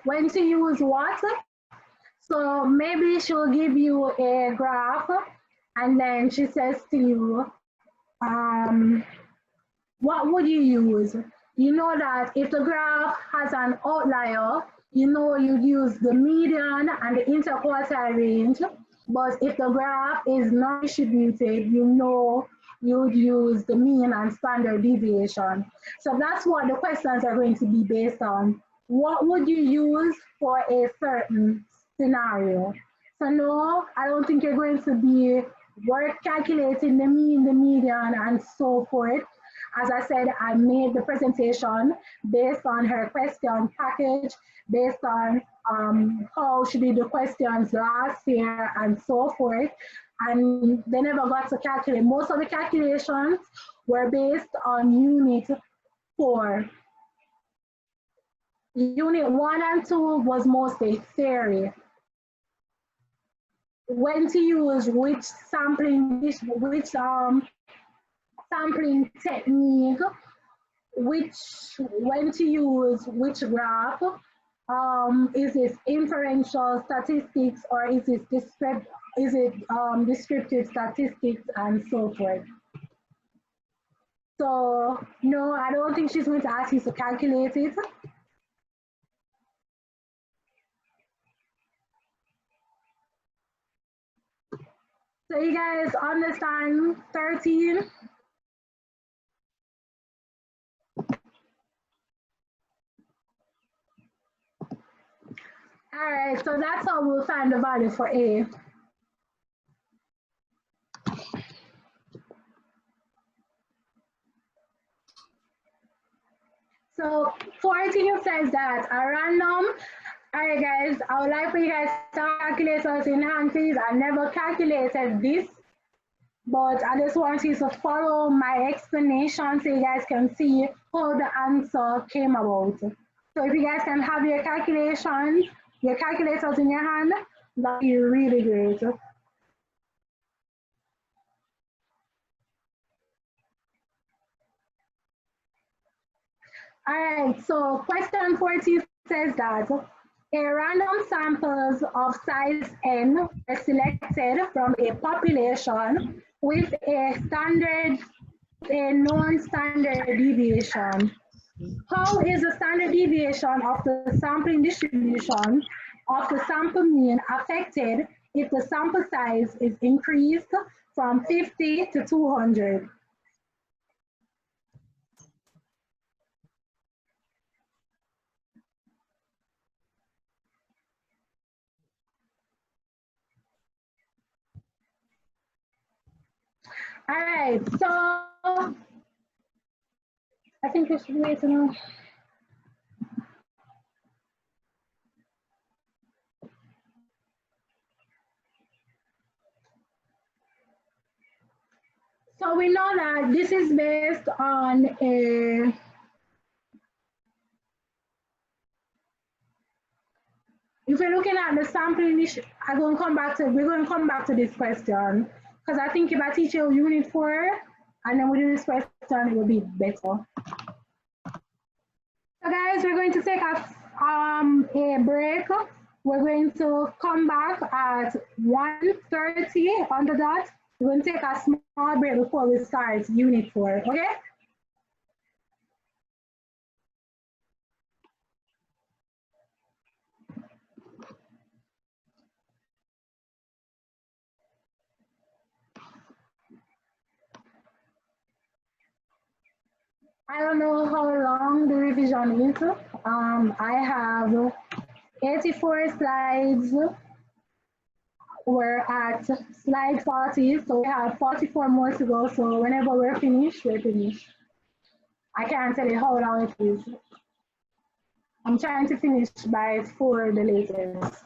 when to use what. So maybe she'll give you a graph and then she says to you, um, what would you use? You know that if the graph has an outlier, you know you'd use the median and the interquartile range. But if the graph is non-distributed, you know you'd use the mean and standard deviation. So that's what the questions are going to be based on. What would you use for a certain scenario? So no, I don't think you're going to be work calculating the mean, the median, and so forth. As I said, I made the presentation based on her question package, based on how she did the questions last year and so forth. And they never got to calculate. Most of the calculations were based on Unit 4. Unit 1 and 2 was mostly theory. When to use which sampling technique, when to use which graph, is it inferential statistics or is it descriptive statistics and so forth. So no, I don't think she's going to ask you to calculate it. So you guys understand 13? All right, so that's how we'll find the value for A. So 14 says that a random, all right guys, I would like for you guys to calculate us in hand, please. I never calculated this, but I just want you to follow my explanation so you guys can see how the answer came about. So if you guys can have your calculations, your calculators in your hand, that'd be really great. All right, so question 14 says that a random samples of size n are selected from a population with a known standard deviation. How is the standard deviation of the sampling distribution of the sample mean affected if the sample size is increased from 50 to 200? All right, so I think we should wait to know. So we know that this is based on a if you're looking at the sampling, we're going to come back to this question because I think if I teach you Unit 4 and then we do this question, it will be better. So guys, we're going to take a break. We're going to come back at 1:30 on the dot. We're going to take a small break before we start Unit 4, okay? I don't know how long the revision is. I have 84 slides. We're at slide 40, so we have 44 more to go. So whenever we're finished, we're finished. I can't tell you how long it is. I'm trying to finish by 4 the latest.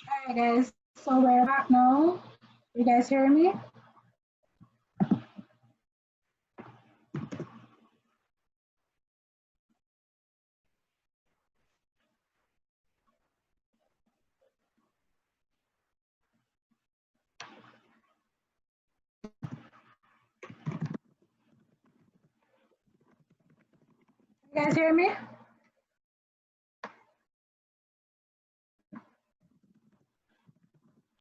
Alright guys, so we're back now. You guys hear me? You guys hear me?